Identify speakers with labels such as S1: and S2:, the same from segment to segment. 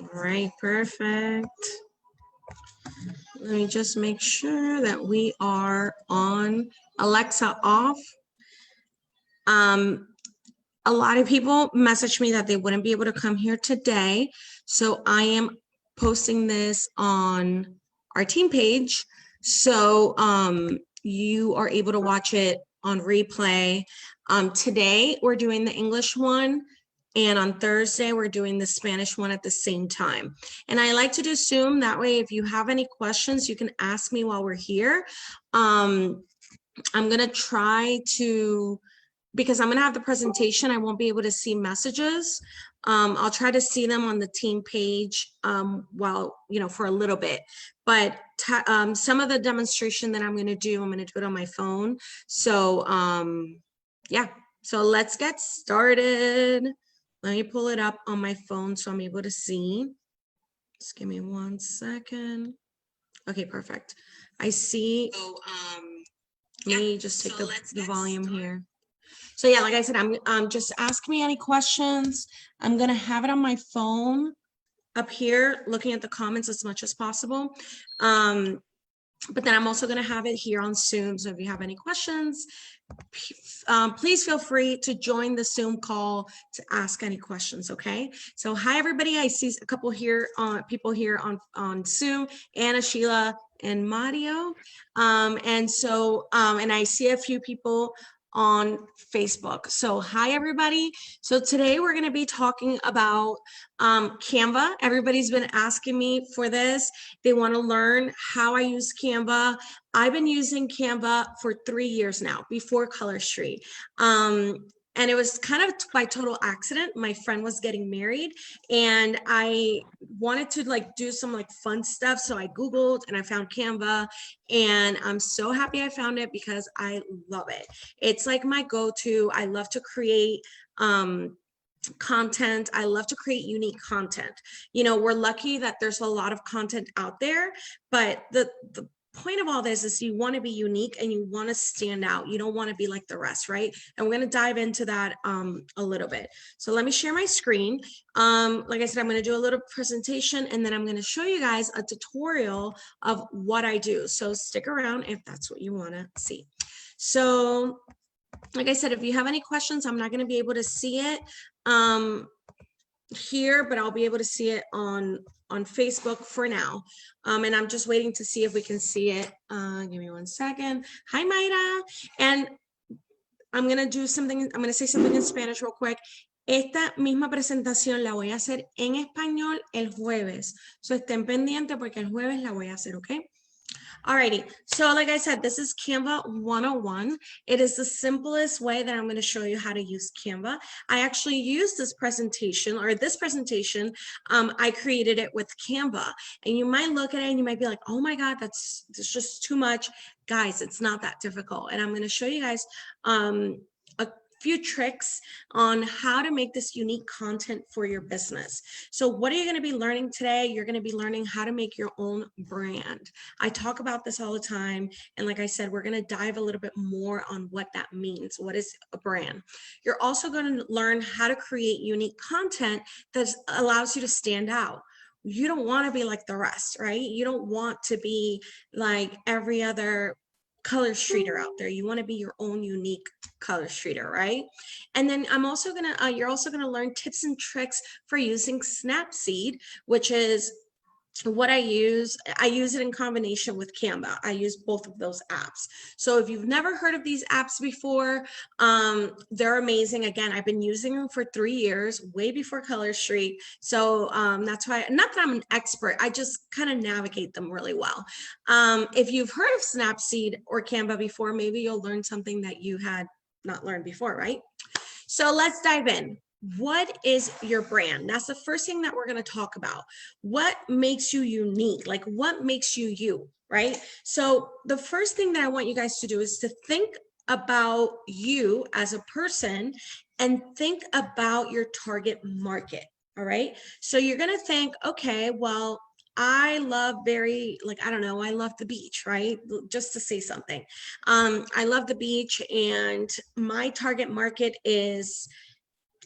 S1: All right, perfect. Let me just make sure that we are on. Alexa off. A lot of people messaged me that they wouldn't be able to come here today. So I am posting this on our team page. So you are able to watch it on replay. Today we're doing the English one. And on Thursday, we're doing the Spanish one at the same time. And I like to do Zoom. That way, if you have any questions, you can ask me while we're here. I'm going to try to, because I'm going to have the presentation, I won't be able to see messages. I'll try to see them on the team page while, for a little bit. But some of the demonstration that I'm going to do it on my phone. So yeah, so let's get started. Let me pull it up on my phone so I'm able to see. Just give me 1 second. Okay, perfect. I see. So, let me just take the volume here. So yeah, like I said, I'm just ask me any questions. I'm gonna have it on my phone up here, looking at the comments as much as possible. But then I'm also gonna have it here on Zoom. So if you have any questions, please feel free to join the Zoom call to ask any questions. Okay. So hi everybody. I see a couple here people here on Zoom, Anna, Sheila, and Mario. And I see a few people on Facebook. So hi everybody. So today we're going to be talking about Canva. Everybody's been asking me for this. They want to learn how I use Canva. I've been using Canva for 3 years now, before Color Street. And it was kind of by total accident. My friend was getting married and I wanted to do some fun stuff. So I Googled and I found Canva, and I'm so happy I found it because I love it. It's like my go-to. I love to create content. I love to create unique content. We're lucky that there's a lot of content out there, but the point of all this is you want to be unique and you want to stand out. You don't want to be like the rest, right? And we're going to dive into that a little bit. So let me share my screen. Like I said, I'm going to do a little presentation and then I'm going to show you guys a tutorial of what I do. So stick around if that's what you want to see. So like I said, if you have any questions, I'm not going to be able to see it here, but I'll be able to see it on Facebook for now. And I'm just waiting to see if we can see it. Give me 1 second. Hi, Mayra. And I'm going to do something. I'm going to say something in Spanish real quick. Esta misma presentación la voy a hacer en español el jueves. So estén pendientes porque el jueves la voy a hacer, okay? Alrighty, so like I said, this is Canva 101. It is the simplest way that I'm going to show you how to use Canva. I actually used this presentation, I created it with Canva. And you might look at it and you might be like, oh my God, that's just too much. Guys, it's not that difficult. And I'm going to show you guys a few tricks on how to make this unique content for your business. So what are you going to be learning today? You're going to be learning how to make your own brand. I talk about this all the time. And like I said, we're going to dive a little bit more on what that means. What is a brand? You're also going to learn how to create unique content that allows you to stand out. You don't want to be like the rest, right? You don't want to be like every other color streeter out there. You want to be your own unique color streeter, right? And then I'm also gonna you're also gonna learn tips and tricks for using Snapseed, which is what I use it in combination with Canva. I use both of those apps. So if you've never heard of these apps before, they're amazing. Again, I've been using them for 3 years, way before Color Street. So that's why, not that I'm an expert, I just kind of navigate them really well. If you've heard of Snapseed or Canva before, maybe you'll learn something that you had not learned before, right? So let's dive in. What is your brand? That's the first thing that we're going to talk about. What makes you unique? Like what makes you you, right? So the first thing that I want you guys to do is to think about you as a person and think about your target market. All right. So you're going to think, okay, well, I love I don't know, I love the beach, right? Just to say something. I love the beach, and my target market is,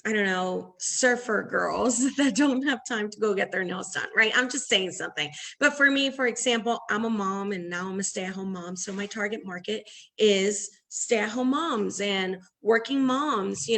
S1: I don't know, surfer girls that don't have time to go get their nails done, right? I'm just saying something. But for me, for example, I'm a mom and now I'm a stay-at-home mom. So my target market is stay-at-home moms and working moms,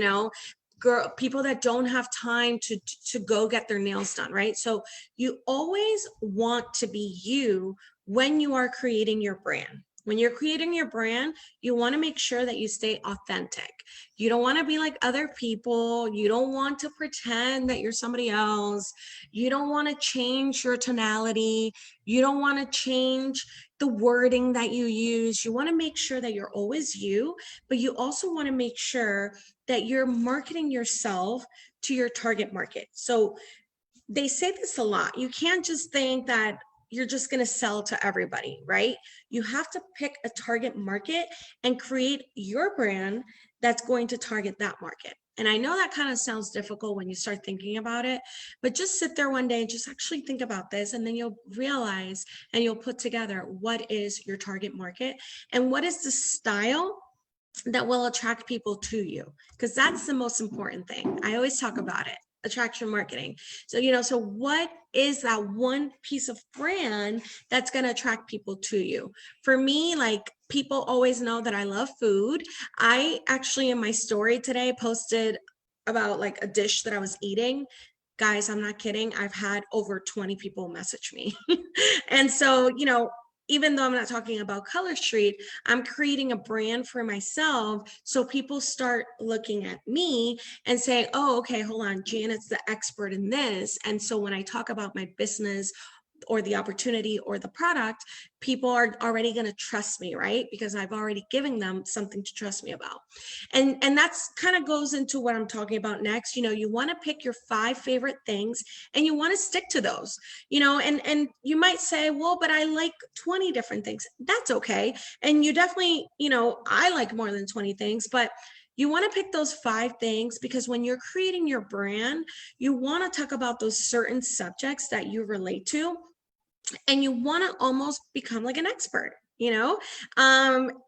S1: people that don't have time to go get their nails done, right? So you always want to be you when you are creating your brand. When you're creating your brand, you want to make sure that you stay authentic. You don't want to be like other people. You don't want to pretend that you're somebody else. You don't want to change your tonality. You don't want to change the wording that you use. You want to make sure that you're always you, but you also want to make sure that you're marketing yourself to your target market. So they say this a lot. You can't just think that you're just going to sell to everybody, right? You have to pick a target market and create your brand that's going to target that market. And I know that kind of sounds difficult when you start thinking about it, but just sit there one day and just actually think about this. And then you'll realize and you'll put together what is your target market and what is the style that will attract people to you, because that's the most important thing. I always talk about it, attraction marketing. So what is that one piece of brand that's going to attract people to you? For me, like, people always know that I love food. I actually, in my story today, posted about like a dish that I was eating. Guys, I'm not kidding. I've had over 20 people message me. And so, even though I'm not talking about Color Street, I'm creating a brand for myself. So people start looking at me and saying, oh, okay, hold on, Janet's the expert in this. And so when I talk about my business or the opportunity or the product, people are already going to trust me, right? Because I've already given them something to trust me about. And that's kind of goes into what I'm talking about next. You want to pick your 5 favorite things and you want to stick to those, and you might say, well, but I like 20 different things. That's okay. And you definitely, I like more than 20 things, but you want to pick those 5 things because when you're creating your brand, you want to talk about those certain subjects that you relate to, and you want to almost become like an expert.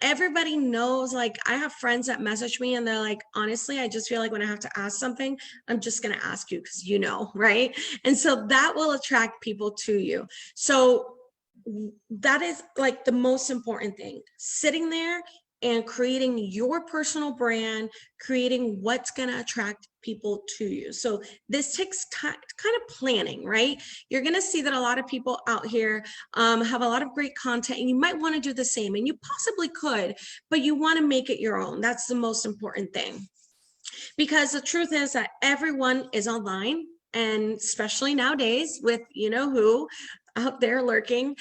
S1: Everybody knows, like, I have friends that message me and they're like, honestly, I just feel like when I have to ask something, I'm just going to ask you because right? And so that will attract people to you. So that is like the most important thing, sitting there and creating your personal brand, creating what's going to attract people to you. So this takes time, kind of planning, right? You're going to see that a lot of people out here have a lot of great content, and you might want to do the same, and you possibly could, but you want to make it your own. That's the most important thing, because the truth is that everyone is online, and especially nowadays with who out there lurking,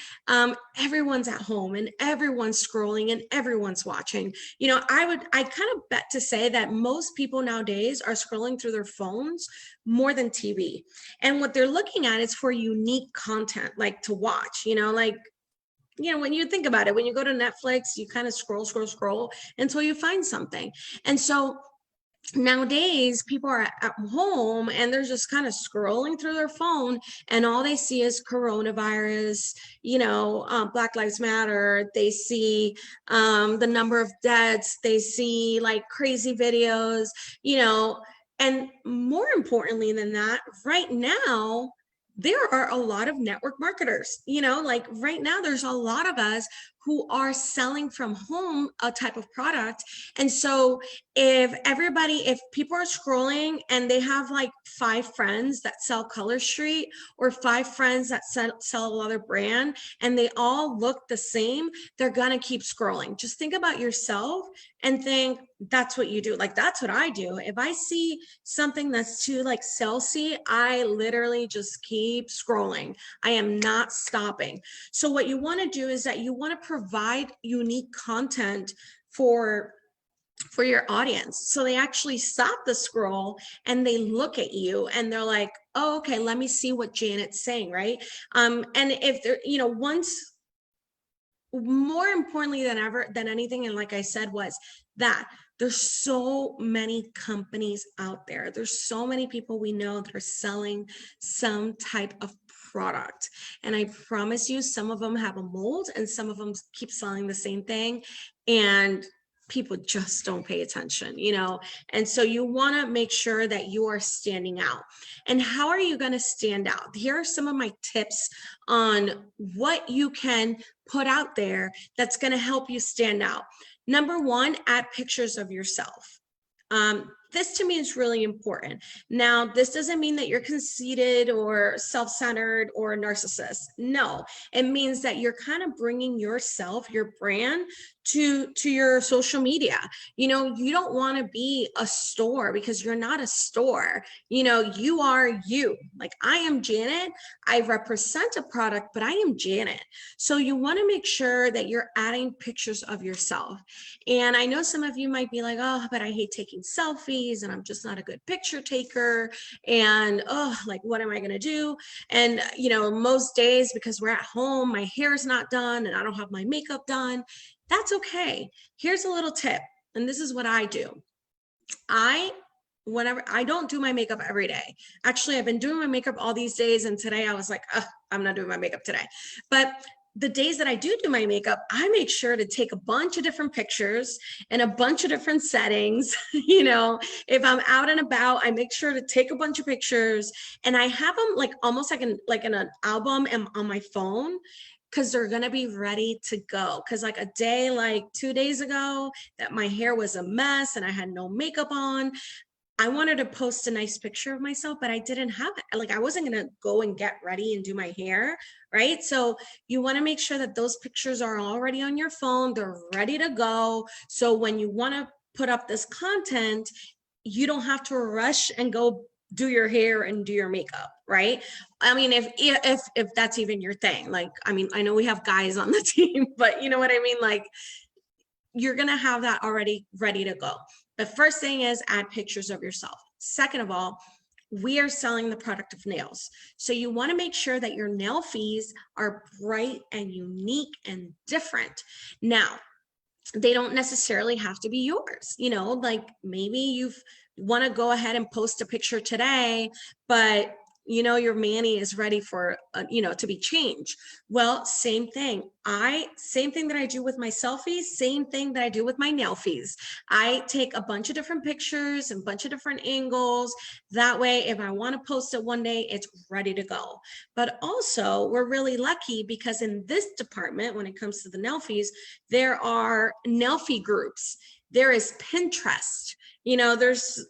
S1: everyone's at home and everyone's scrolling and everyone's watching. I kind of bet to say that most people nowadays are scrolling through their phones more than TV, and what they're looking at is for unique content, like to watch, when you think about it, when you go to Netflix, you kind of scroll until you find something. And so nowadays people are at home and they're just kind of scrolling through their phone, and all they see is coronavirus, Black Lives Matter. They see the number of deaths, they see like crazy videos, and more importantly than that, right now there are a lot of network marketers, like right now there's a lot of us who are selling from home a type of product. And so if people are scrolling and they have like 5 friends that sell Color Street or 5 friends that sell another brand and they all look the same, they're gonna keep scrolling. Just think about yourself and think that's what you do. Like, that's what I do. If I see something that's too like salesy, I literally just keep scrolling. I am not stopping. So what you want to do is that you want to provide unique content for your audience, so they actually stop the scroll and they look at you and they're like, oh, okay, let me see what Janet's saying, right? And if they're, once, more importantly than anything, and like I said, was that there's so many companies out there. There's so many people we know that are selling some type of product. And I promise you, some of them have a mold and some of them keep selling the same thing. And people just don't pay attention, you know? And so you want to make sure that you are standing out. And how are you going to stand out? Here are some of my tips on what you can put out there that's going to help you stand out. Number one, add pictures of yourself. This to me is really important. Now, this doesn't mean that you're conceited or self-centered or a narcissist. No, it means that you're kind of bringing yourself, your brand to your social media. You know, you don't want to be a store because you're not a store. You know, you are you. Like, I am Janet. I represent a product, but I am Janet. So you want to make sure that you're adding pictures of yourself. And I know some of you might be like, oh, but I hate taking selfies and I'm just not a good picture taker. And oh, like, what am I going to do? And, you know, most days because we're at home, my hair's not done and I don't have my makeup done. That's okay. Here's a little tip. And this is what I do. Whenever I don't do my makeup every day. Actually, I've been doing my makeup all these days. And today I was like, I'm not doing my makeup today. But the days that I do my makeup, I make sure to take a bunch of different pictures in a bunch of different settings. You know, if I'm out and about, I make sure to take a bunch of pictures and I have them like almost like in an album and on my phone, because they're going to be ready to go. Because like a day, like 2 days ago, that my hair was a mess and I had no makeup on, I wanted to post a nice picture of myself, but I didn't have it. Like, I wasn't going to go and get ready and do my hair, right? So you want to make sure that those pictures are already on your phone. They're ready to go. So when you want to put up this content, you don't have to rush and go do your hair and do your makeup, right? I mean, if that's even your thing. Like, I mean, I know we have guys on the team, but you know what I mean? Like, you're going to have that already ready to go. The first thing is add pictures of yourself. Second of all, we are selling the product of nails. So you want to make sure that your nail fees are bright and unique and different. Now, they don't necessarily have to be yours. You know, like maybe you want to go ahead and post a picture today, but you know, your mani is ready for, you know, to be changed. Well, same thing that I do with my selfies, same thing that I do with my nail fees. I take a bunch of different pictures and a bunch of different angles. That way, if I want to post it one day, it's ready to go. But also, we're really lucky because in this department, when it comes to the nail fees, there are nail fee groups. There is Pinterest. You know, there's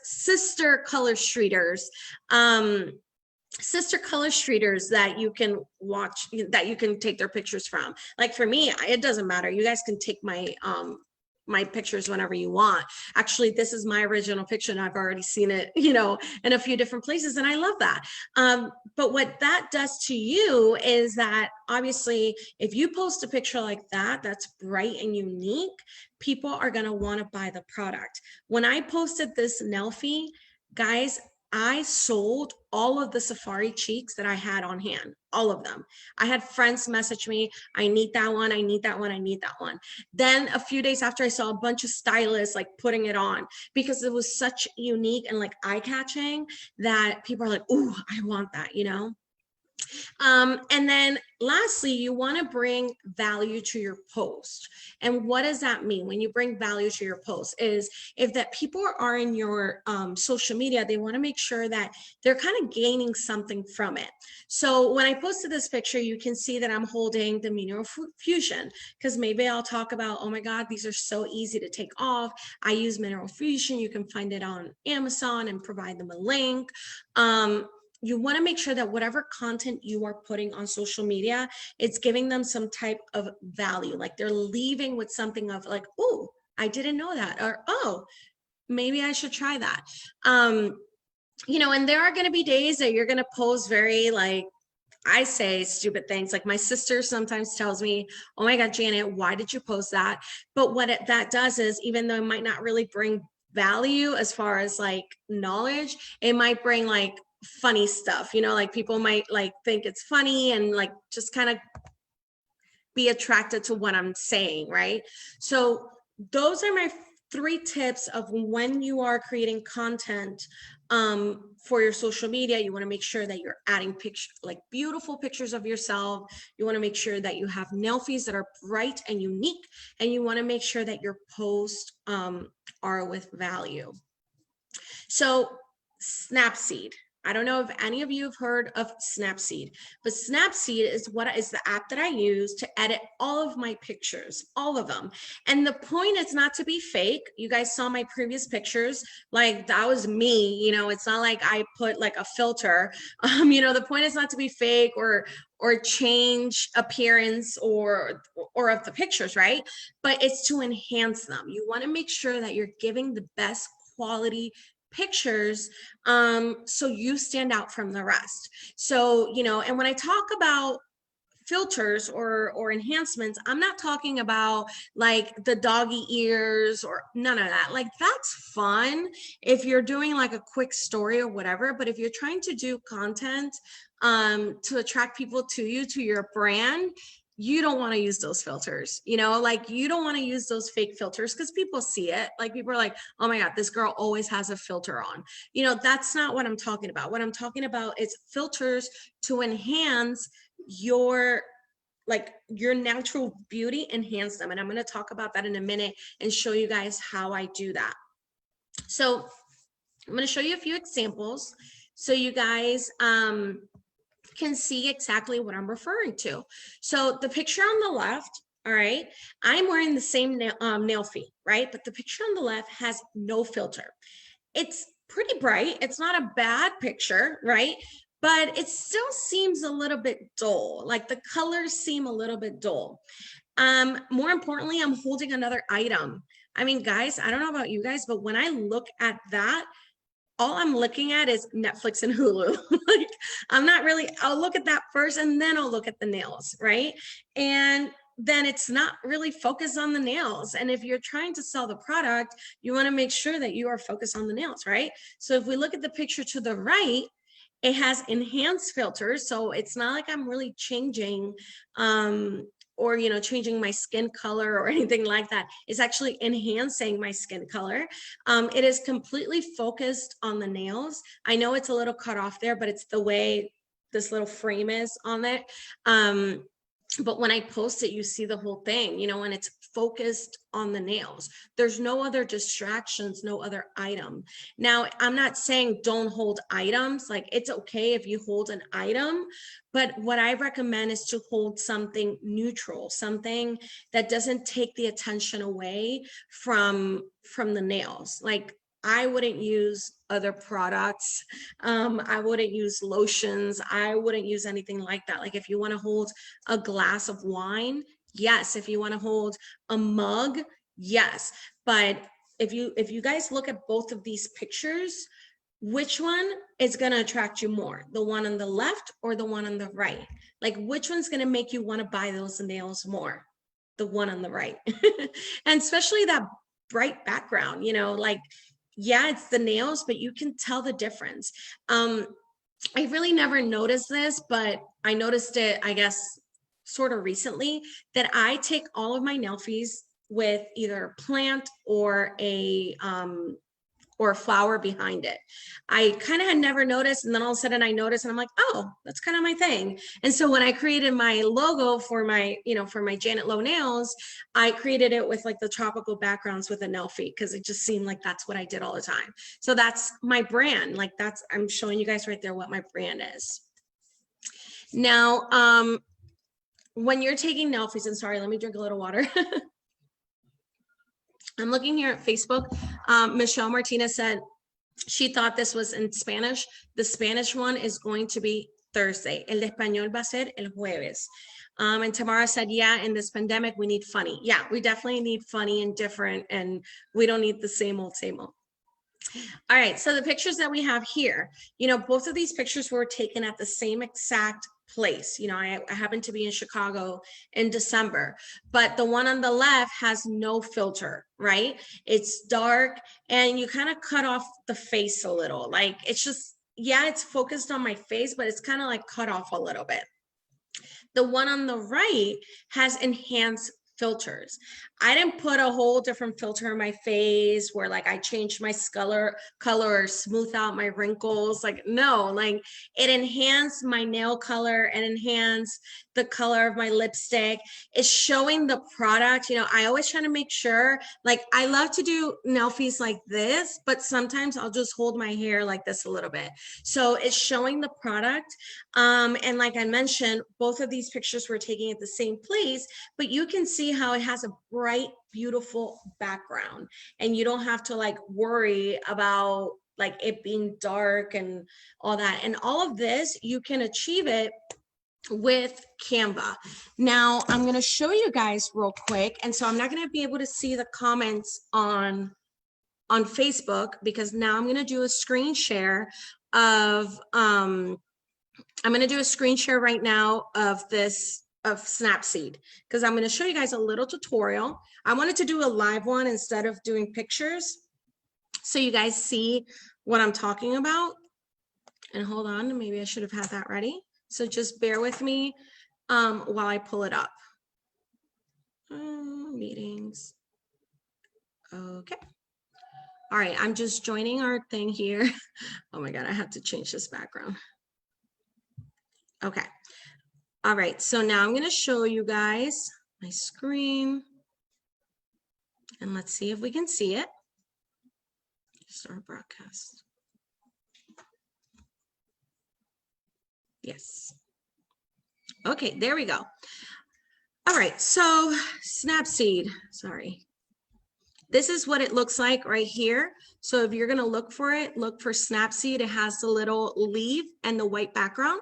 S1: sister color streeters, that you can watch, that you can take their pictures from. Like for me, it doesn't matter. You guys can take my pictures whenever you want. Actually, this is my original picture and I've already seen it, you know, in a few different places. And I love that. But what that does to you is that obviously, if you post a picture like that, that's bright and unique, people are going to want to buy the product. When I posted this nail fee, guys, I sold all of the safari cheeks that I had on hand, all of them. I had friends message me, I need that one, I need that one, I need that one. Then a few days after, I saw a bunch of stylists like putting it on because it was such unique and like eye-catching that people are like, ooh, I want that, you know? And then lastly, you want to bring value to your post. And what does that mean? When you bring value to your post is if that people are in your social media, they want to make sure that they're kind of gaining something from it. So when I posted this picture, you can see that I'm holding the Mineral Fusion because maybe I'll talk about, oh my God, these are so easy to take off. I use Mineral Fusion. You can find it on Amazon and provide them a link. You want to make sure that whatever content you are putting on social media, it's giving them some type of value. Like they're leaving with something of like, oh, I didn't know that. Or, oh, maybe I should try that. You know, and there are going to be days that you're going to post very like, I say stupid things. Like my sister sometimes tells me, oh my God, Janet, why did you post that? But what that does is, even though it might not really bring value as far as like knowledge, it might bring like funny stuff, you know, like people might like think it's funny and like just kind of be attracted to what I'm saying, right? So those are my 3 tips of when you are creating content for your social media. You want to make sure that you're adding like beautiful pictures of yourself. You want to make sure that you have selfies that are bright and unique, and you want to make sure that your posts are with value. So Snapseed. I don't know if any of you have heard of Snapseed, but Snapseed is the app that I use to edit all of my pictures, all of them. And the point is not to be fake. You guys saw my previous pictures, like that was me, you know, it's not like I put like a filter. You know, the point is not to be fake or change appearance or of the pictures, right? But it's to enhance them. You want to make sure that you're giving the best quality pictures so you stand out from the rest. So, you know, and when I talk about filters or enhancements, I'm not talking about like the doggy ears or none of that. Like that's fun if you're doing like a quick story or whatever, but if you're trying to do content to attract people to you, to your brand, you don't want to use those filters, you know, like you don't want to use those fake filters because people see it. Like people are like, oh my God, this girl always has a filter on. You know, that's not what I'm talking about. What I'm talking about is filters to enhance your natural beauty, enhance them. And I'm going to talk about that in a minute and show you guys how I do that. So I'm going to show you a few examples so you guys can see exactly what I'm referring to. So the picture on the left, all right, I'm wearing the same nail feet, right? But the picture on the left has no filter. It's pretty bright. It's not a bad picture, right? But it still seems a little bit dull. Like the colors seem a little bit dull. More importantly, I'm holding another item. I mean, guys, I don't know about you guys, but when I look at that, all I'm looking at is Netflix and Hulu. Like, I'm not really, I'll look at that first and then I'll look at the nails, right? And then it's not really focused on the nails. And if you're trying to sell the product, you want to make sure that you are focused on the nails, right? So if we look at the picture to the right, it has enhanced filters. So it's not like I'm really changing or, you know, changing my skin color or anything like that. It's actually enhancing my skin color. It is completely focused on the nails. I know it's a little cut off there, but it's the way this little frame is on it. But when I post it, you see the whole thing, you know, and it's focused on the nails. There's no other distractions, no other item. Now, I'm not saying don't hold items. Like it's okay if you hold an item, but what I recommend is to hold something neutral, something that doesn't take the attention away from the nails. Like I wouldn't use other products. I wouldn't use lotions. I wouldn't use anything like that. Like if you want to hold a glass of wine, yes. If you want to hold a mug, yes. But if you guys look at both of these pictures, which one is going to attract you more? The one on the left or the one on the right? Like which one's going to make you want to buy those nails more? The one on the right. And especially that bright background, you know, like, yeah, it's the nails, but you can tell the difference. I really never noticed this, but I noticed it, I guess, sort of recently, that I take all of my selfies with either a plant or a flower behind it. I kind of had never noticed, and then all of a sudden I noticed, and I'm like, oh, that's kind of my thing. And so when I created my logo for my, you know, for my Janet Lowe Nails, I created it with like the tropical backgrounds with a selfie because it just seemed like that's what I did all the time. So that's my brand. Like that's, I'm showing you guys right there what my brand is. Now, when you're taking selfies, and sorry, let me drink a little water. I'm looking here at Facebook. Michelle Martinez said she thought this was in Spanish. The Spanish one is going to be Thursday. El de español va a ser el jueves. And Tamara said, yeah, in this pandemic, we need funny. Yeah, we definitely need funny and different, and we don't need the same old, same old. All right, so the pictures that we have here, you know, both of these pictures were taken at the same exact place. You know, I happen to be in Chicago in December, but the one on the left has no filter, right? It's dark and you kind of cut off the face a little. Like it's just, yeah, it's focused on my face, but it's kind of like cut off a little bit. The one on the right has enhanced filters. I didn't put a whole different filter in my face where like I changed my color or smooth out my wrinkles. Like, no, like it enhanced my nail color and enhanced the color of my lipstick. It's showing the product. You know, I always try to make sure, like I love to do nail fees like this, but sometimes I'll just hold my hair like this a little bit. So it's showing the product. And like I mentioned, both of these pictures were taken at the same place, but you can see how it has a bright, beautiful background, and you don't have to like worry about like it being dark and all that. And all of this, you can achieve it with Canva. Now I'm going to show you guys real quick. And so I'm not going to be able to see the comments on Facebook, because now I'm going to do a screen share of, I'm going to do a screen share right now of this, of Snapseed, because I'm going to show you guys a little tutorial. I wanted to do a live one instead of doing pictures, so you guys see what I'm talking about. And hold on, maybe I should have had that ready. So just bear with me while I pull it up. Meetings. Okay. All right, I'm just joining our thing here. Oh my God, I have to change this background. Okay. All right, so now I'm going to show you guys my screen, and let's see if we can see it. Start broadcast. Yes. Okay, there we go. All right, so Snapseed, sorry. This is what it looks like right here. So if you're going to look for it, look for Snapseed. It has the little leaf and the white background.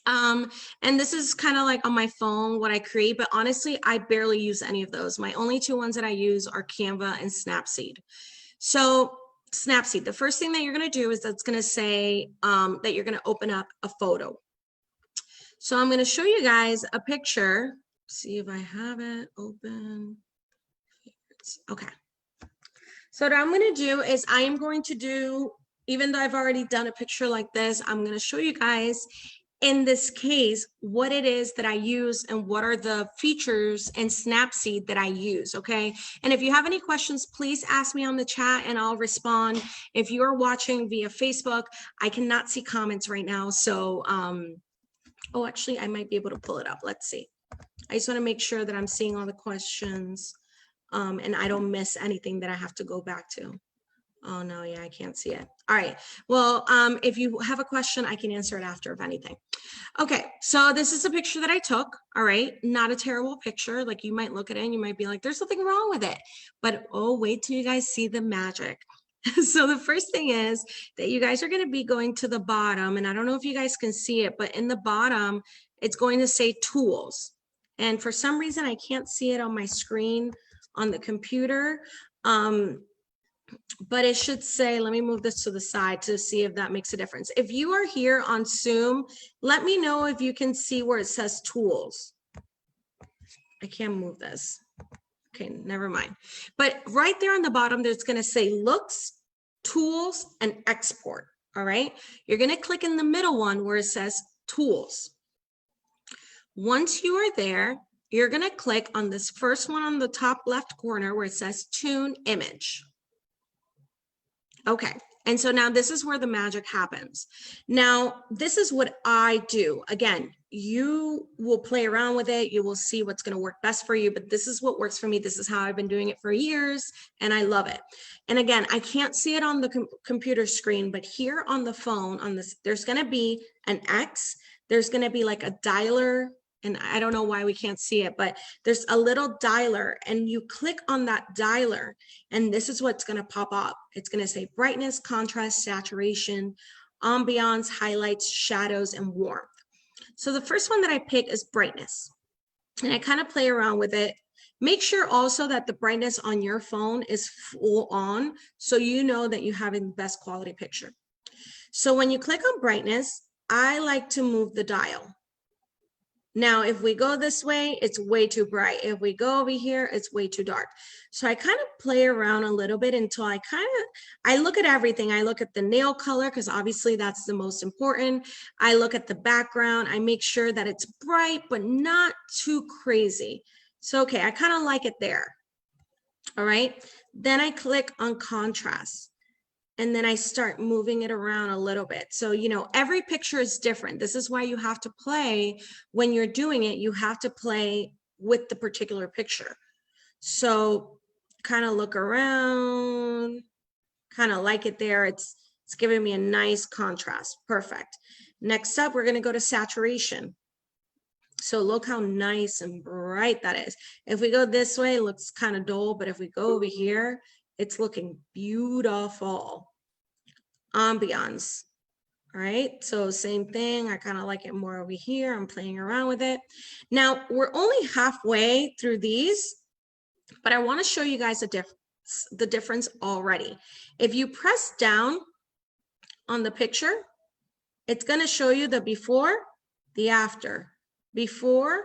S1: And this is kind of like on my phone what I create, but honestly, I barely use any of those. My only two ones that I use are Canva and Snapseed. So Snapseed, the first thing that you're going to do is that's going to say that you're going to open up a photo. So I'm going to show you guys a picture. See if I have it open. Okay. So what I'm going to do is I am going to do, even though I've already done a picture like this, I'm going to show you guys in this case what it is that I use and what are the features in Snapseed that I use. Okay. And if you have any questions, please ask me on the chat and I'll respond. If you are watching via Facebook, I cannot see comments right now. So, oh, actually I might be able to pull it up. Let's see. I just want to make sure that I'm seeing all the questions and I don't miss anything that I have to go back to. Oh no, yeah, I can't see it. All right. Well, if you have a question, I can answer it after, if anything. Okay, so this is a picture that I took. All right, not a terrible picture. Like you might look at it and you might be like, there's something wrong with it. But oh, wait till you guys see the magic. So the first thing is that you guys are going to be going to the bottom, and I don't know if you guys can see it, but in the bottom, it's going to say tools. And for some reason, I can't see it on my screen on the computer. But it should say, let me move this to the side to see if that makes a difference. If you are here on Zoom, let me know if you can see where it says tools. I can't move this. Okay, never mind. But right there on the bottom, there's going to say looks, tools, and export. All right. You're going to click in the middle one where it says tools. Once you are there, you're going to click on this first one on the top left corner where it says tune image. Okay, and so now this is where the magic happens. Now, this is what I do. Again, you will play around with it. You will see what's going to work best for you, but this is what works for me. This is how I've been doing it for years, and I love it. And again, I can't see it on the computer screen, but here on the phone, on this, there's going to be an X. There's going to be like a dialer. And I don't know why we can't see it, but there's a little dialer and you click on that dialer and this is what's going to pop up. It's going to say brightness, contrast, saturation, ambiance, highlights, shadows, and warmth. So the first one that I pick is brightness, and I kind of play around with it. Make sure also that the brightness on your phone is full on, so you know that you have the best quality picture. So when you click on brightness, I like to move the dial. Now, if we go this way, it's way too bright. If we go over here, it's way too dark. So I kind of play around a little bit until I look at everything. I look at the nail color, because obviously that's the most important. I look at the background. I make sure that it's bright, but not too crazy. So, okay, I kind of like it there. All right. Then I click on contrast. And then I start moving it around a little bit. So, you know, every picture is different. This is why you have to play when you're doing it. You have to play with the particular picture. So kind of look around, kind of like it there. It's giving me a nice contrast. Perfect. Next up, we're going to go to saturation. So look how nice and bright that is. If we go this way, it looks kind of dull, but if we go over here, it's looking beautiful. Ambiance. All right, so same thing. I kind of like it more over here. I'm playing around with it. Now we're only halfway through these, but I want to show you guys the difference already. If you press down on the picture, it's going to show you the before, the after, before,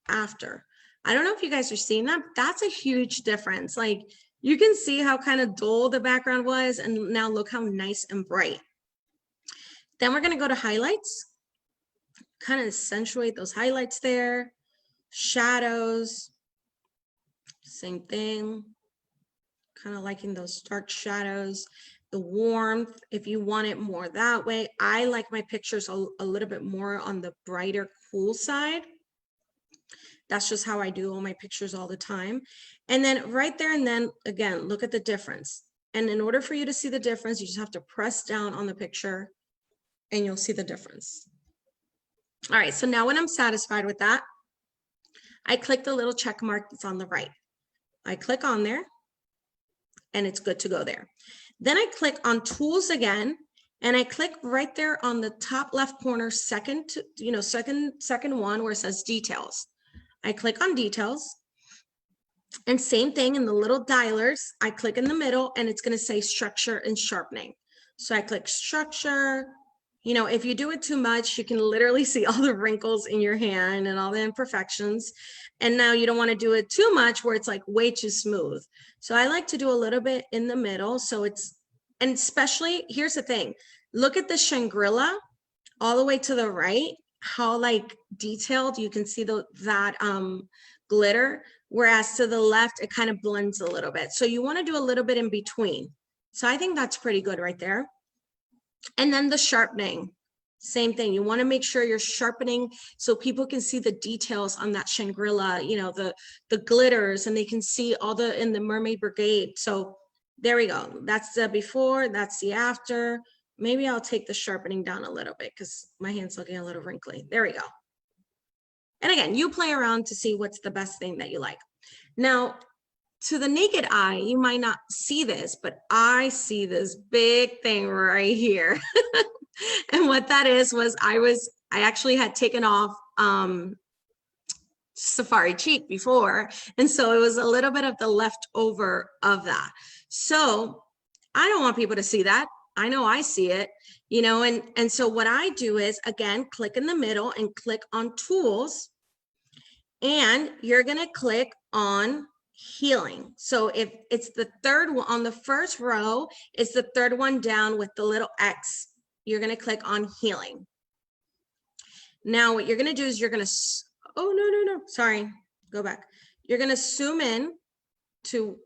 S1: after. I don't know if you guys are seeing that, but that's a huge difference. Like you can see how kind of dull the background was, and now look how nice and bright. Then we're going to go to highlights, kind of accentuate those highlights there. Shadows, same thing, kind of liking those dark shadows. The warmth, if you want it more that way. I like my pictures a little bit more on the brighter, cool side. That's just how I do all my pictures all the time. And then right there and then, again, look at the difference. And in order for you to see the difference, you just have to press down on the picture and you'll see the difference. All right, so now when I'm satisfied with that, I click the little check mark that's on the right. I click on there and it's good to go there. Then I click on tools again, and I click right there on the top left corner, second one where it says details. I click on details, and same thing in the little dialers, I click in the middle and it's going to say structure and sharpening. So I click structure. You know, if you do it too much, you can literally see all the wrinkles in your hand and all the imperfections. And now you don't want to do it too much where it's like way too smooth. So I like to do a little bit in the middle. So it's, and especially, here's the thing, look at the Shangri-La all the way to the right, how like detailed you can see that glitter. Whereas to the left, it kind of blends a little bit. So you want to do a little bit in between. So I think that's pretty good right there. And then the sharpening, same thing. You want to make sure you're sharpening so people can see the details on that Shangri-La, you know, the glitters, and they can see all the in the Mermaid Brigade. So there we go. That's the before, that's the after. Maybe I'll take the sharpening down a little bit because my hand's looking a little wrinkly. There we go. And again, you play around to see what's the best thing that you like. Now, to the naked eye, you might not see this, but I see this big thing right here. And what that is was I actually had taken off Safari Cheek before. And so it was a little bit of the leftover of that. So I don't want people to see that. I know I see it, you know, and so what I do is, again, click in the middle and click on tools, and you're going to click on healing. So if it's the third one on the first row, it's the third one down with the little X. You're going to click on healing. Now what you're going to do is you're going to, oh, no, sorry, go back. You're going to zoom in to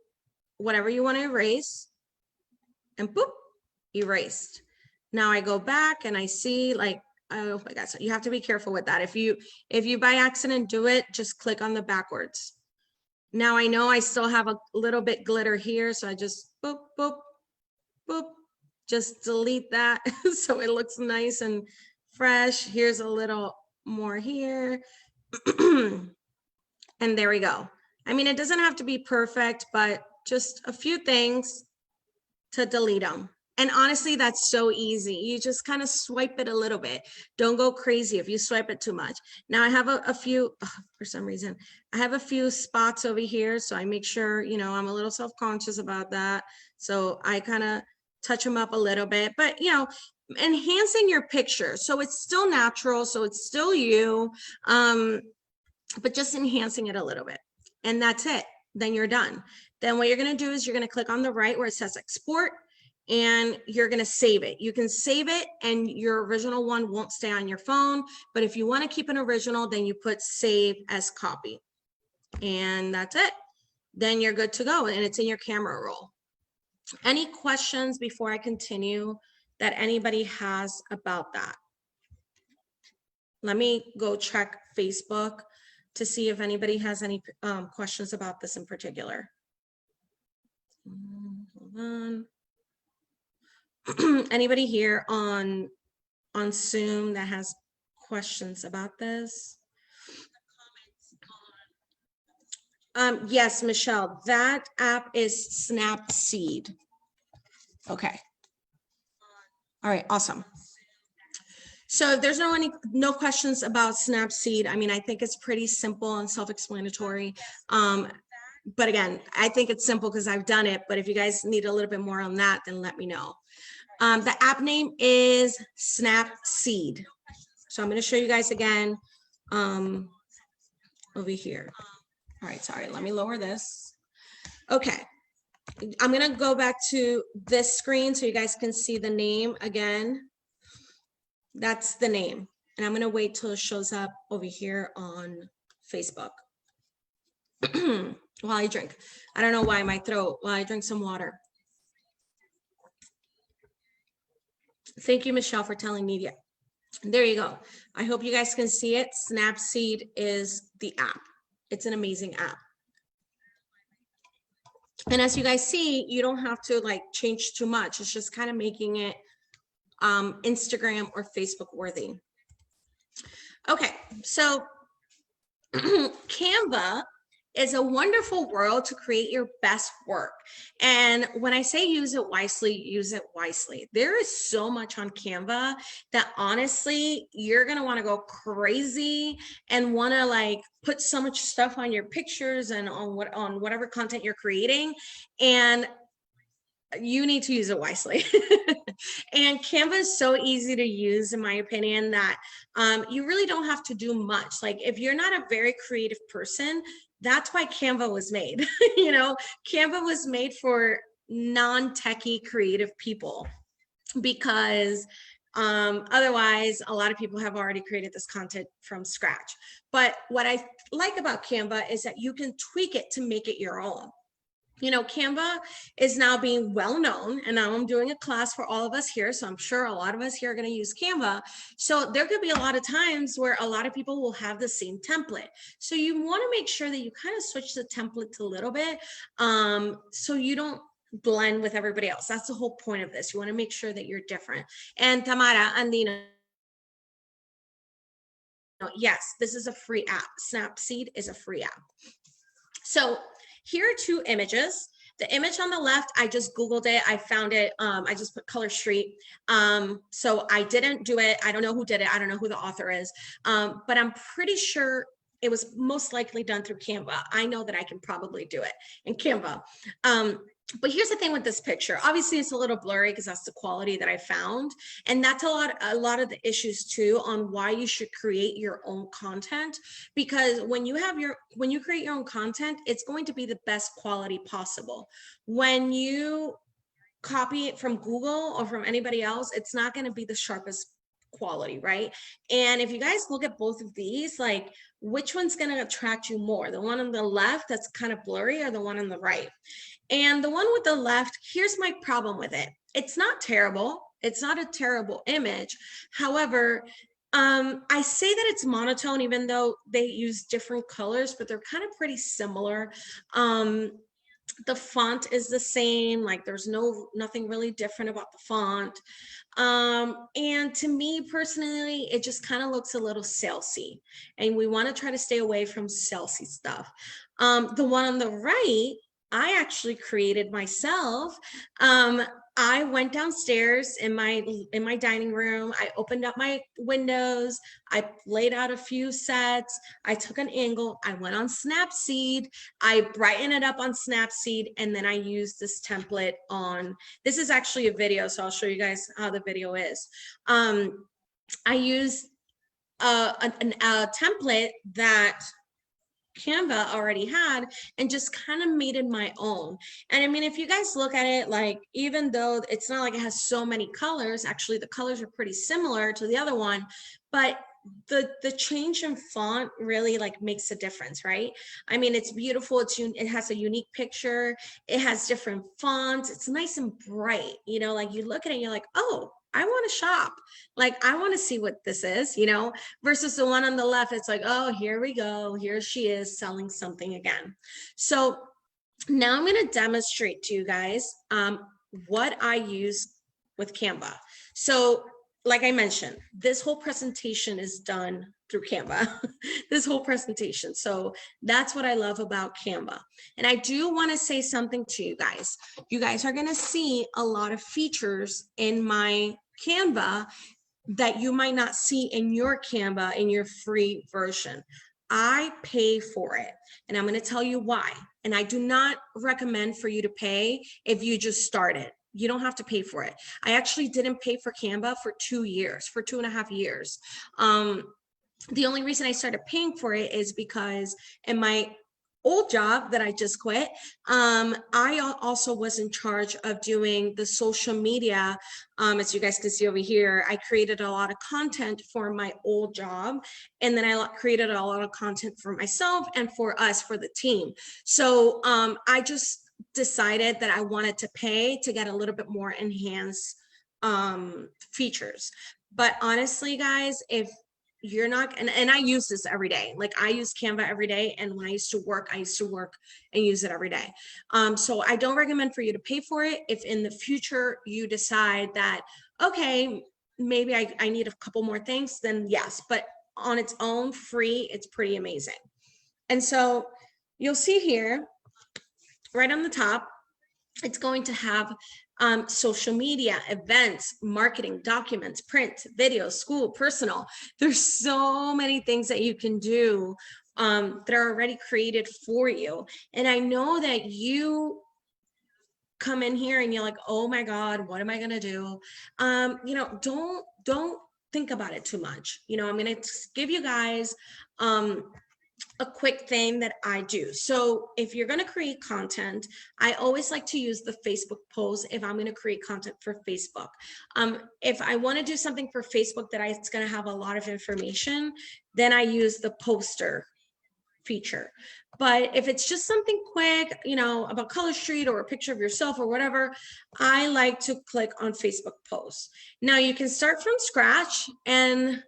S1: whatever you want to erase, and boop, erased. Now I go back and I see, like, oh my God, so you have to be careful with that. If you by accident do it, just click on the backwards. Now I know I still have a little bit glitter here, so I just boop, boop, boop, just delete that so it looks nice and fresh. Here's a little more here. And there we go. I mean, it doesn't have to be perfect, but just a few things to delete them. And honestly, that's so easy. You just kind of swipe it a little bit. Don't go crazy if you swipe it too much. Now I have a few, for some reason, I have a few spots over here. So I make sure, you know, I'm a little self-conscious about that. So I kind of touch them up a little bit, but, you know, enhancing your picture. So it's still natural. So it's still you, but just enhancing it a little bit. And that's it. Then you're done. Then what you're going to do is you're going to click on the right where it says export, and you're going to save it. You can save it and your original one won't stay on your phone. But if you want to keep an original, then you put save as copy. and that's it. Then you're good to go, and it's in your camera roll. Any questions before I continue that anybody has about that? Let me go check Facebook to see if anybody has any questions about this in particular. Hold on. Anybody here on Zoom that has questions about this? Yes, Michelle, that app is Snapseed. Okay. All right, awesome. So if there's no questions about Snapseed, I mean, I think it's pretty simple and self-explanatory. But again, I think it's simple because I've done it, but if you guys need a little bit more on that, then let me know. The app name is Snapseed. So I'm going to show you guys again over here. All right, sorry, let me lower this. Okay, I'm going to go back to this screen so you guys can see the name again. That's the name. And I'm going to wait till it shows up over here on Facebook. While I drink. I don't know why my throat, while I drink some water. Thank you, Michelle, for telling me. Yeah. There you go. I hope you guys can see it. Snapseed is the app. It's an amazing app. And as you guys see, you don't have to like change too much. It's just kind of making it Instagram or Facebook worthy. Okay, so Canva is a wonderful world to create your best work. And when I say use it wisely, use it wisely. There is so much on Canva that honestly, you're gonna wanna go crazy and wanna like put so much stuff on your pictures and on whatever content you're creating. And you need to use it wisely. And Canva is so easy to use, in my opinion, that you really don't have to do much. Like if you're not a very creative person, that's why Canva was made. You know, Canva was made for non-techie creative people, because otherwise a lot of people have already created this content from scratch. But what I like about Canva is that you can tweak it to make it your own. You know, Canva is now being well known, and now I'm doing a class for all of us here. So I'm sure a lot of us here are going to use Canva. So there could be a lot of times where a lot of people will have the same template. So you want to make sure that you kind of switch the template a little bit, so you don't blend with everybody else. That's the whole point of this. You want to make sure that you're different. And Tamara, Andina, yes, this is a free app. Snapseed is a free app. So here are two images. The image on the left, I just Googled it. I found it. I just put Color Street. So I didn't do it. I don't know who did it. I don't know who the author is. But I'm pretty sure it was most likely done through Canva. I know that I can probably do it in Canva. But here's the thing with this picture. Obviously, it's a little blurry because that's the quality that I found. And that's a lot of the issues too on why you should create your own content. Because when you create your own content, it's going to be the best quality possible. When you copy it from Google or from anybody else, it's not going to be the sharpest quality, right? And if you guys look at both of these, like which one's going to attract you more? The one on the left that's kind of blurry, or the one on the right? And the one with the left, here's my problem with it. It's not terrible. It's not a terrible image. However, I say that it's monotone, even though they use different colors, but they're kind of pretty similar. The font is the same, like there's nothing really different about the font. And to me personally, it just kind of looks a little salesy, and we want to try to stay away from salesy stuff. The one on the right, I actually created myself. I went downstairs in my dining room. I opened up my windows. I laid out a few sets. I took an angle. I went on Snapseed. I brightened it up on Snapseed, and then I used this template on. This is actually a video, so I'll show you guys how the video is. I used a template that Canva already had and just kind of made it my own. And I mean, if you guys look at it, like even though it's not like it has so many colors, actually the colors are pretty similar to the other one, but the change in font really like makes a difference, right? I mean, it's beautiful. It has a unique picture. It has different fonts. It's nice and bright, you know, like you look at it and you're like, oh, I want to shop. Like, I want to see what this is, you know, versus the one on the left. It's like, oh, here we go. Here she is selling something again. So now I'm going to demonstrate to you guys what I use with Canva. So like I mentioned, this whole presentation is done through Canva, this whole presentation. So that's what I love about Canva. And I do want to say something to you guys. You guys are going to see a lot of features in my Canva that you might not see in your Canva in your free version. I pay for it, and I'm going to tell you why. And I do not recommend for you to pay if you just started. You don't have to pay for it. I actually didn't pay for Canva for 2 years, for 2.5 years. The only reason I started paying for it is because in my old job that I just quit, I also was in charge of doing the social media. As you guys can see over here, I created a lot of content for my old job, and then I created a lot of content for myself and for us, for the team. So I just decided that I wanted to pay to get a little bit more enhanced features. But honestly, guys, if you're not, and I use this every day. Like, I use Canva every day. And when I used to work and use it every day. So I don't recommend for you to pay for it. If in the future you decide that, okay, maybe I need a couple more things, then yes, but on its own, free, it's pretty amazing. And so you'll see here, right on the top, it's going to have social media, events, marketing, documents, print, video, school, personal. There's so many things that you can do that are already created for you. And I know that you come in here and you're like, oh my God, what am I gonna do? You know, don't think about it too much. You know, I'm gonna give you guys a quick thing that I do. So if you're going to create content, I always like to use the Facebook post if I'm going to create content for Facebook. If I want to do something for Facebook that it's going to have a lot of information, then I use the poster feature. But if it's just something quick, you know, about Color Street or a picture of yourself or whatever, I like to click on Facebook posts. Now you can start from scratch, and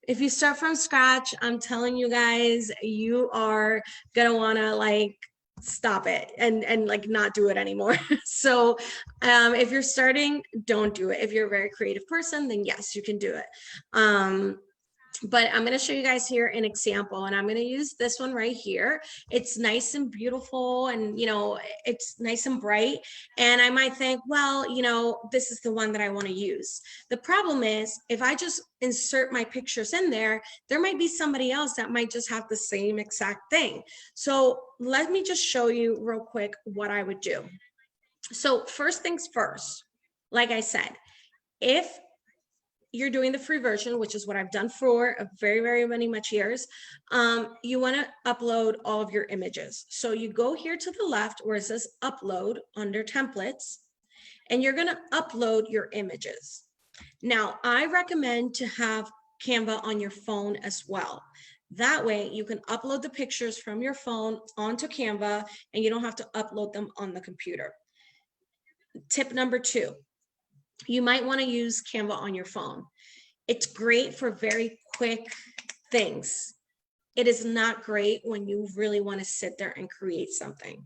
S1: if you start from scratch, I'm telling you guys, you are gonna wanna like stop it and like not do it anymore. So if you're starting, don't do it. If you're a very creative person, then yes, you can do it. But I'm going to show you guys here an example, and I'm going to use this one right here. It's nice and beautiful, and you know, it's nice and bright, and I might think, well, you know, this is the one that I want to use. The problem is, if I just insert my pictures in there, there might be somebody else that might just have the same exact thing. So let me just show you real quick what I would do. So first things first, like I said, if you're doing the free version, which is what I've done for a very, very much years, you want to upload all of your images. So you go here to the left where it says upload under templates, and you're going to upload your images. Now, I recommend to have Canva on your phone as well. That way you can upload the pictures from your phone onto Canva, and you don't have to upload them on the computer. Tip number 2. You might want to use Canva on your phone. It's great for very quick things. It is not great when you really want to sit there and create something.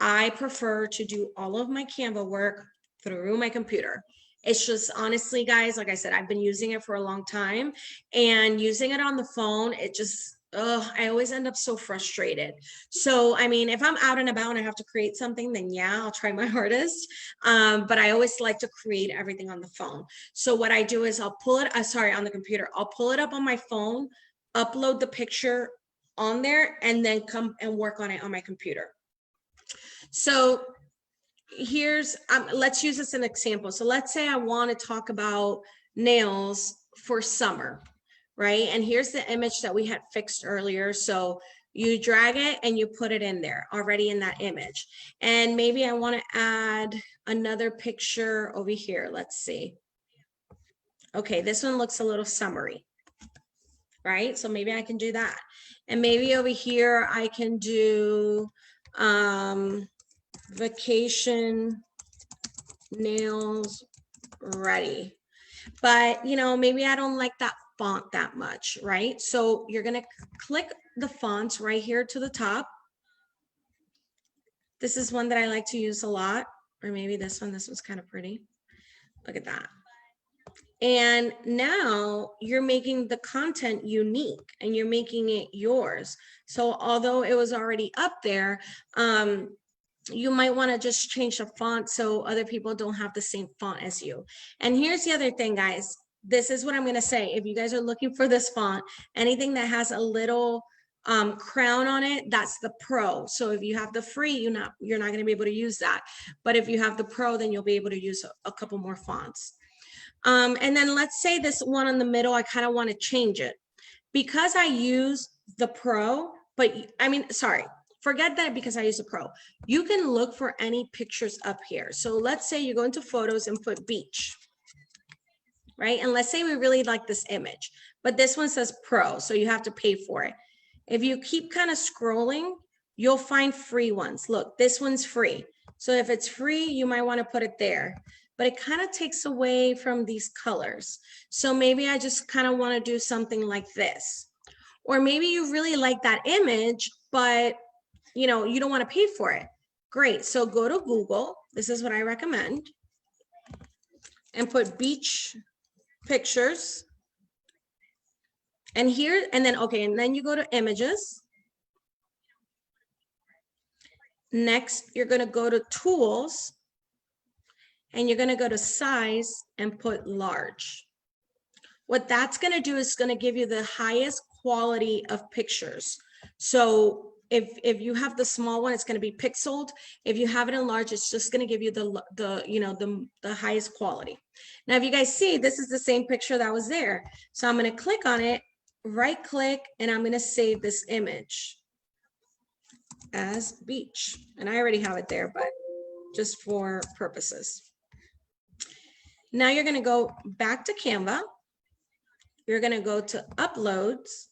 S1: I prefer to do all of my Canva work through my computer. It's just, honestly, guys, like I said, I've been using it for a long time, and using it on the phone, it just, I always end up so frustrated. So, I mean, if I'm out and about and I have to create something, then yeah, I'll try my hardest. But I always like to create everything on the phone. So what I do is I'll pull it, on the computer, I'll pull it up on my phone, upload the picture on there, and then come and work on it on my computer. So here's, let's use this as an example. So let's say I want to talk about nails for summer, right? And here's the image that we had fixed earlier. So you drag it and you put it in there already in that image. And maybe I want to add another picture over here. Let's see. Okay, this one looks a little summery. right? So maybe I can do that. And maybe over here, I can do vacation nails ready. But, you know, maybe I don't like that font that much, right? So you're going to click the fonts right here to the top. This is one that I like to use a lot, or maybe this one's kind of pretty. Look at that. And now you're making the content unique and you're making it yours. So although it was already up there, you might want to just change the font so other people don't have the same font as you. And here's the other thing, guys. This is what I'm going to say. If you guys are looking for this font, anything that has a little crown on it, that's the pro. So if you have the free, you're not going to be able to use that. But if you have the pro, then you'll be able to use a couple more fonts. And then let's say this one in the middle, I kind of want to change it because I use the pro, but I mean, sorry, forget that because I use the pro. You can look for any pictures up here. So let's say you go into photos and put beach, right? And let's say we really like this image, but this one says pro, so you have to pay for it. If you keep kind of scrolling, you'll find free ones. Look, this one's free. So if it's free, you might want to put it there, but it kind of takes away from these colors. So maybe I just kind of want to do something like this. Or maybe you really like that image, but you know, you don't want to pay for it. Great. So go to Google. This is what I recommend. And put beach pictures. And here, and then, okay, and then you go to images. Next, you're going to go to tools. And you're going to go to size and put large. What that's going to do is going to give you the highest quality of pictures. So if you have the small one, it's going to be pixeled. If you have it in large, it's just going to give you the highest quality. Now, if you guys see, this is the same picture that was there. So I'm going to click on it, right click, and I'm going to save this image as beach. And I already have it there, but just for purposes. Now you're going to go back to Canva. You're going to go to uploads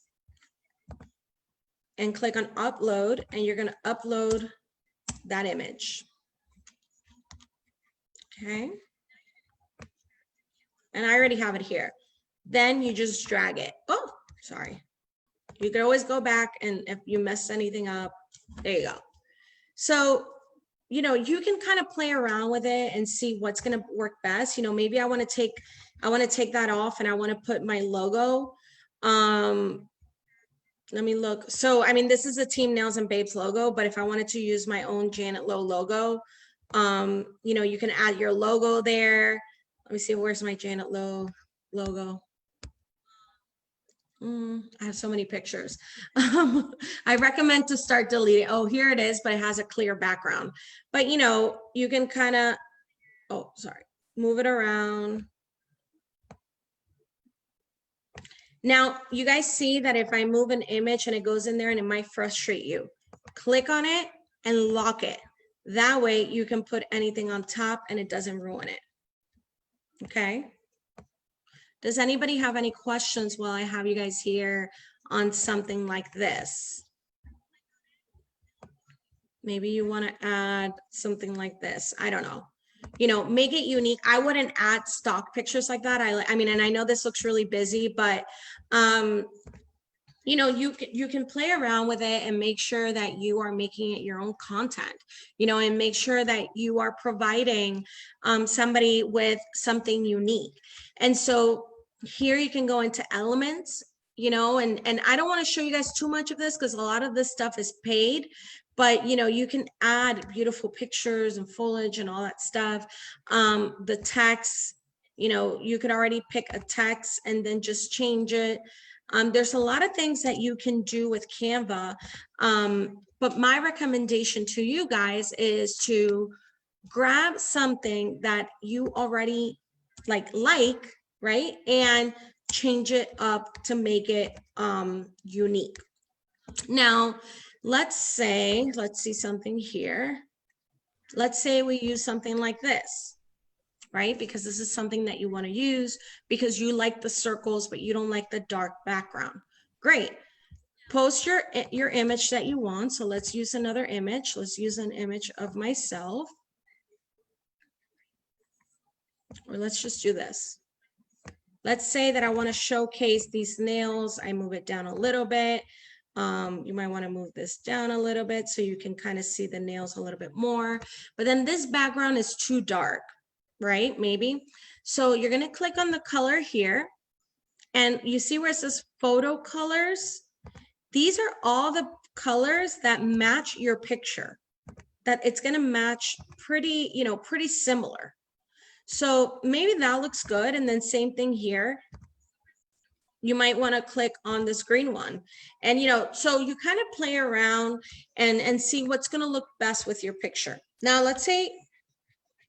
S1: and click on upload, and you're going to upload that image. Okay. And I already have it here. Then you just drag it. Oh, sorry. You can always go back, and if you mess anything up, there you go. So, you know, you can kind of play around with it and see what's going to work best. You know, maybe I want to take that off and I want to put my logo. Let me look. So, I mean, this is a Team Nails and Babes logo, but if I wanted to use my own Janet Lowe logo, you know, you can add your logo there. Let me see, where's my Janet Lowe logo? I have so many pictures. I recommend to start deleting. Oh, here it is, but it has a clear background. But you know, you can kind of, oh, sorry, move it around. Now, you guys see that if I move an image and it goes in there and it might frustrate you, click on it and lock it. That way you can put anything on top and it doesn't ruin it. Okay. Does anybody have any questions while I have you guys here on something like this? Maybe you want to add something like this. I don't know. You know, make it unique. I wouldn't add stock pictures like that. I mean, and I know this looks really busy, but you know, you can play around with it and make sure that you are making it your own content, you know, and make sure that you are providing somebody with something unique. And so here you can go into elements, you know, and I don't want to show you guys too much of this because a lot of this stuff is paid, but you know, you can add beautiful pictures and foliage and all that stuff. The text, you know, you could already pick a text and then just change it. There's a lot of things that you can do with Canva, but my recommendation to you guys is to grab something that you already like, right? And change it up to make it unique. Now, let's see something here. Let's say we use something like this, right? Because this is something that you want to use because you like the circles, but you don't like the dark background. Great. Post your image that you want. So let's use another image. Let's use an image of myself. Or let's just do this. Let's say that I want to showcase these nails. I move it down a little bit. You might want to move this down a little bit so you can kind of see the nails a little bit more. But then this background is too dark, right? Maybe. So you're going to click on the color here. And you see where it says photo colors? These are all the colors that match your picture. That it's going to match pretty, you know, pretty similar. So maybe that looks good. And then same thing here. You might want to click on this green one. And, you know, so you kind of play around and see what's going to look best with your picture. Now, let's say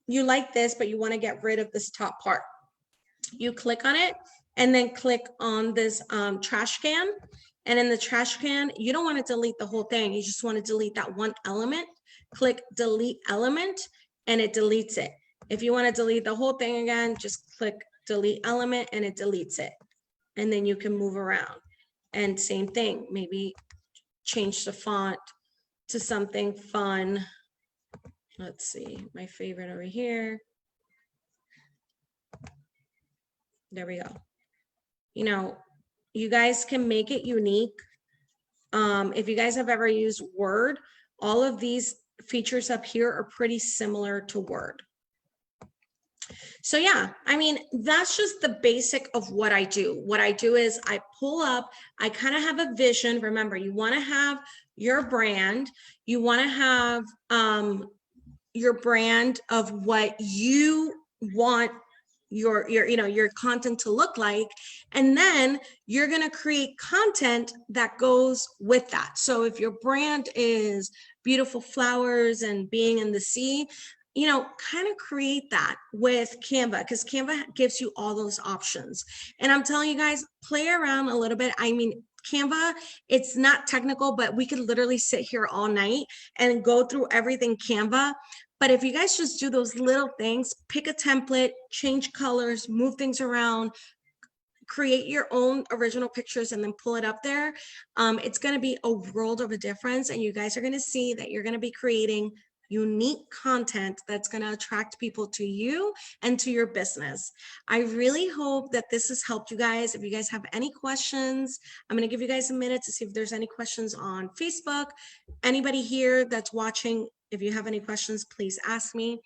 S1: you like this, but you want to get rid of this top part. You click on it and then click on this trash can. And in the trash can, you don't want to delete the whole thing. You just want to delete that one element. Click delete element and it deletes it. If you want to delete the whole thing again, just click delete element and it deletes it. And then you can move around. And same thing, maybe change the font to something fun. Let's see, my favorite over here. There we go. You know, you guys can make it unique. If you guys have ever used Word, all of these features up here are pretty similar to Word. So yeah, I mean, that's just the basic of what I do. What I do is I pull up, I kind of have a vision. Remember, you want to have your brand. You want to have your brand of what you want your content to look like, and then you're going to create content that goes with that. So if your brand is beautiful flowers and being in the sea, you know, kind of create that with Canva, because Canva gives you all those options. And I'm telling you guys, play around a little bit. I mean, Canva, it's not technical, but we could literally sit here all night and go through everything Canva. But if you guys just do those little things, pick a template, change colors, move things around, create your own original pictures and then pull it up there, it's going to be a world of a difference. And you guys are going to see that you're going to be creating unique content that's going to attract people to you and to your business. I really hope that this has helped you guys. If you guys have any questions, I'm going to give you guys a minute to see if there's any questions on Facebook. Anybody here that's watching, if you have any questions, please ask me.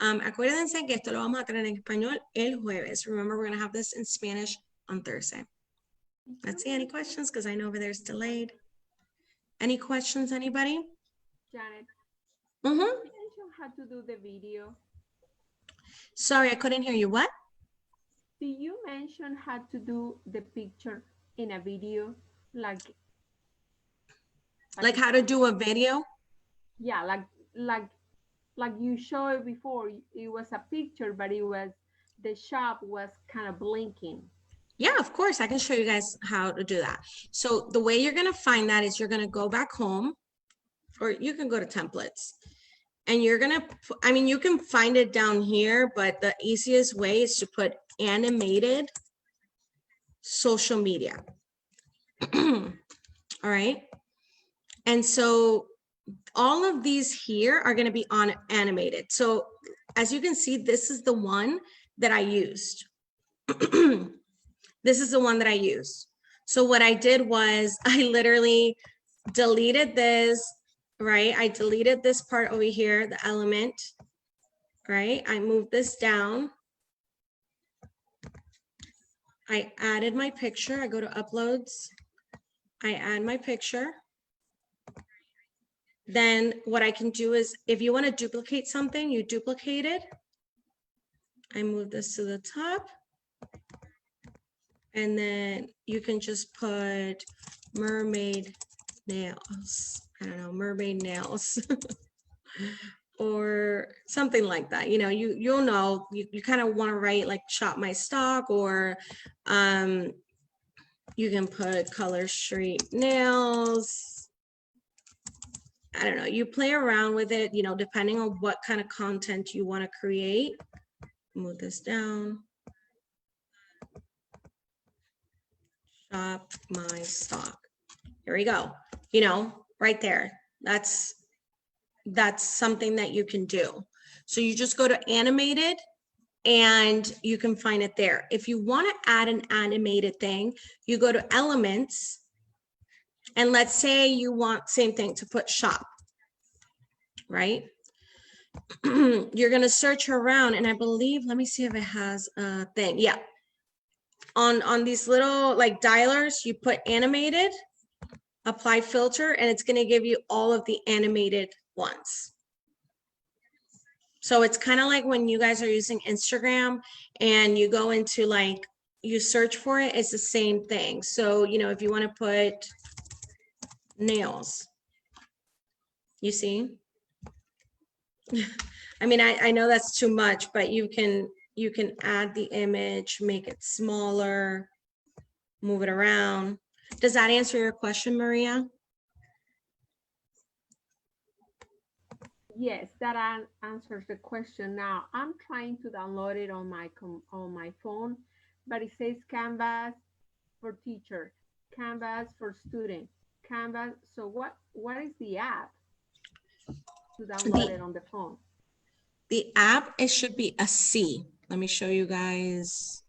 S1: Acuérdense que esto lo vamos a tener en español el jueves. Remember, we're going to have this in Spanish on Thursday. Let's see, any questions? Because I know over there's delayed. Any questions, anybody?
S2: Janet,
S1: Mm-hmm.
S2: you mentioned how to do the video.
S1: Sorry, I couldn't hear you. What?
S2: Did you mention how to do the picture in a video? Like
S1: how to do a video?
S2: Yeah, like you showed before, it was a picture, but it was, the shop was kind of blinking.
S1: Yeah, of course. I can show you guys how to do that. So the way you're going to find that is you're going to go back home, or you can go to templates. And you're going to, I mean, you can find it down here, but the easiest way is to put animated social media. All right. And so all of these here are going to be on animated. So as you can see, this is the one that I used. This is the one that I used. So what I did was I literally deleted this, right? I deleted this part over here, the element, right? I moved this down. I added my picture. I go to uploads. I add my picture. Then what I can do is, if you want to duplicate something, you duplicate it. I move this to the top. And then you can just put mermaid nails. I don't know, mermaid nails. Or something like that. You know, you'll know, you kind of want to write like shop my stock, or you can put color street nails. I don't know, you play around with it, you know, depending on what kind of content you want to create. Move this down. Shop my stock. Here we go. You know, right there. That's something that you can do. So you just go to animated and you can find it there. If you want to add an animated thing, you go to elements, and let's say you want same thing to put shop, right? You're going to search around, and I believe, let me see if it has a thing. Yeah. On these little like dialers, you put animated, apply filter, and it's going to give you all of the animated ones. So it's kind of like when you guys are using Instagram and you go into like, you search for it, it's the same thing. So, you know, if you want to put nails, you see? I mean, I know that's too much, but you can add the image, make it smaller, move it around. Does that answer your question, Maria?
S2: Yes, that answers the question. Now I'm trying to download it on my phone, but it says Canvas for teacher, Canvas for student, Canvas. So what is the app to download it on the phone?
S1: The app, it should be a C. Let me show you guys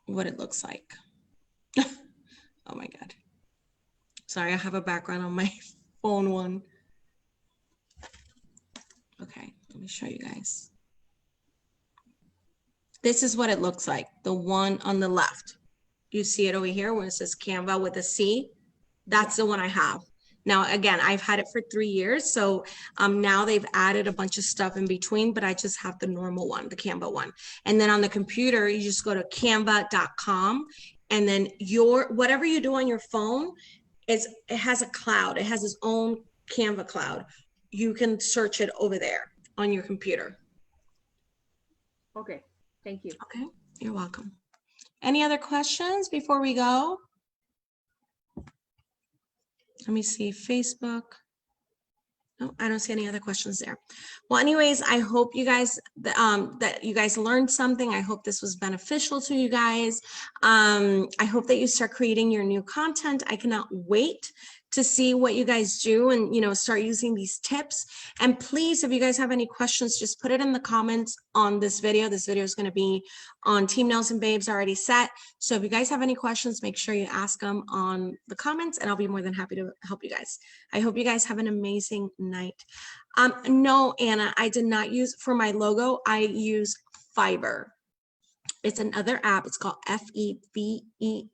S1: what it looks like. Oh my God. Sorry, I have a background on my phone one. Okay, let me show you guys. This is what it looks like. The one on the left. You see it over here where it says Canva with a C. That's the one I have. Now, again, I've had it for 3 years. So now they've added a bunch of stuff in between, but I just have the normal one, the Canva one. And then on the computer, you just go to canva.com, and then whatever you do on your phone, it has a cloud. It has its own Canva cloud. You can search it over there on your computer.
S2: Okay, thank you.
S1: Okay, you're welcome. Any other questions before we go? Let me see, Facebook. No, I don't see any other questions there. Well, anyways, I hope you guys, that you guys learned something. I hope this was beneficial to you guys. I hope that you start creating your new content. I cannot wait to see what you guys do and, you know, start using these tips. And please, if you guys have any questions, just put it in the comments on this video. This video is going to be on Team Nails and Babes already set. So if you guys have any questions, make sure you ask them on the comments, and I'll be more than happy to help you guys. I hope you guys have an amazing night. No, Anna, I did not use, for my logo, I use Fiverr. It's another app. It's called Fiverr,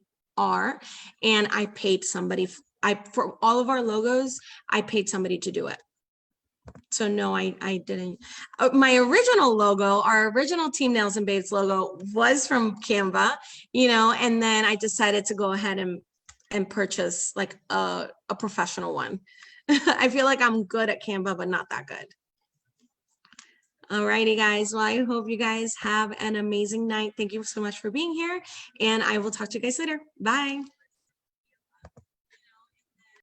S1: and I paid somebody. For all of our logos, I paid somebody to do it. So no, I didn't. My original logo, our original Team Nails and Babes logo, was from Canva, you know, and then I decided to go ahead and purchase like a professional one. I feel like I'm good at Canva, but not that good. All righty, guys. Well, I hope you guys have an amazing night. Thank you so much for being here, and I will talk to you guys later. Bye.